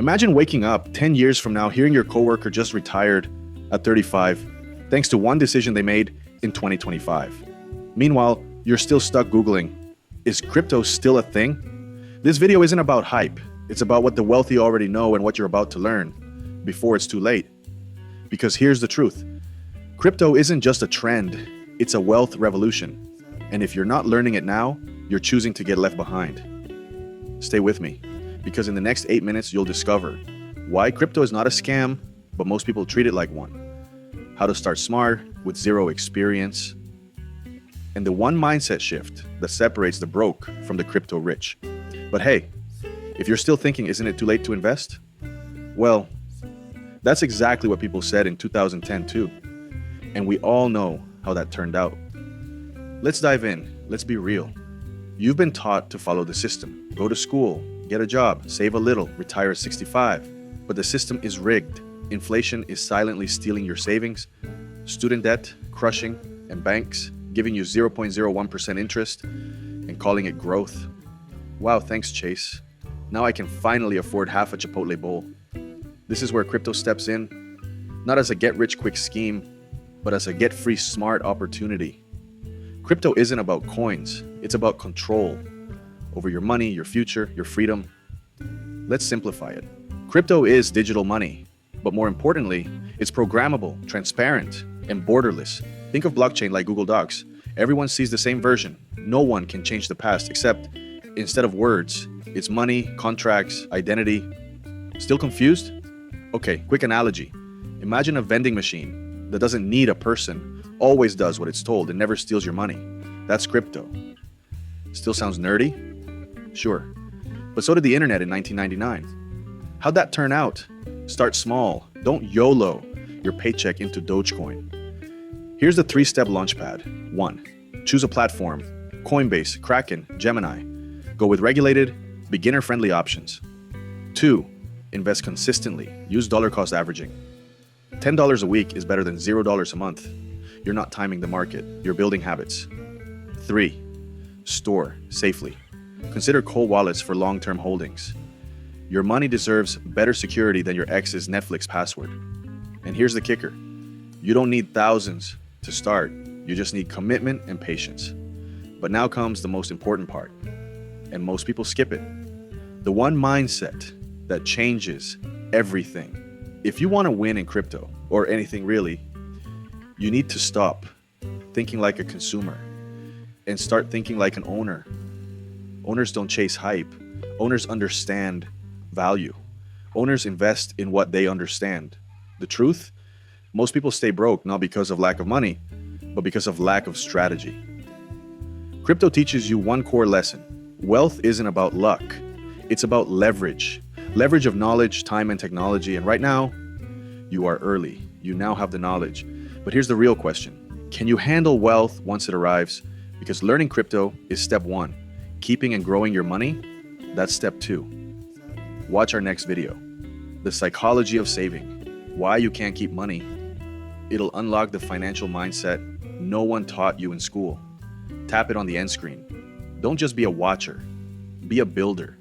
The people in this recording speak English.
Imagine waking up 10 years from now hearing your coworker just retired at 35 thanks to one decision they made in 2025. Meanwhile, you're still stuck Googling, is crypto still a thing? This video isn't about hype. It's about what the wealthy already know and what you're about to learn before it's too late. Because here's the truth. Crypto isn't just a trend, it's a wealth revolution. And if you're not learning it now, you're choosing to get left behind. Stay with me, because in the next 8 minutes, you'll discover why crypto is not a scam, but most people treat it like one. How to start smart with zero experience. And the one mindset shift that separates the broke from the crypto rich. But hey, if you're still thinking, isn't it too late to invest? Well, that's exactly what people said in 2010 too. And we all know how that turned out. Let's dive in. Let's be real. You've been taught to follow the system. Go to school, get a job, save a little, retire at 65. But the system is rigged. Inflation is silently stealing your savings, student debt crushing, and banks giving you 0.01% interest and calling it growth. Wow, thanks, Chase. Now I can finally afford half a Chipotle bowl. This is where crypto steps in, not as a get-rich-quick scheme, but as a get-free-smart opportunity. Crypto isn't about coins, it's about control over your money, your future, your freedom. Let's simplify it. Crypto is digital money, but more importantly, it's programmable, transparent, and borderless. Think of blockchain like Google Docs. Everyone sees the same version. No one can change the past, except instead of words, it's money, contracts, identity. Still confused? Okay, quick analogy. Imagine a vending machine that doesn't need a person, always does what it's told and never steals your money. That's crypto. Still sounds nerdy? Sure. But so did the internet in 1999. How'd that turn out? Start small. Don't YOLO your paycheck into Dogecoin. Here's the 3-step launchpad. 1. Choose a platform. Coinbase, Kraken, Gemini. Go with regulated, beginner-friendly options. 2. Invest consistently. Use dollar cost averaging. $10 a week is better than $0 a month. You're not timing the market. You're building habits. 3. Store safely. Consider cold wallets for long-term holdings. Your money deserves better security than your ex's Netflix password. And here's the kicker. You don't need thousands to start. You just need commitment and patience. But now comes the most important part, and most people skip it. The one mindset that changes everything. If you want to win in crypto, or anything really, you need to stop thinking like a consumer and start thinking like an owner. Owners don't chase hype. Owners understand value. Owners invest in what they understand. The truth? Most people stay broke not because of lack of money, but because of lack of strategy. Crypto teaches you one core lesson. Wealth isn't about luck. It's about leverage. Leverage of knowledge, time, and technology. And right now, you are early. You now have the knowledge. But here's the real question. Can you handle wealth once it arrives? Because learning crypto is step 1. Keeping and growing your money, that's step 2. Watch our next video. The psychology of saving. Why you can't keep money. It'll unlock the financial mindset no one taught you in school. Tap it on the end screen. Don't just be a watcher. Be a builder.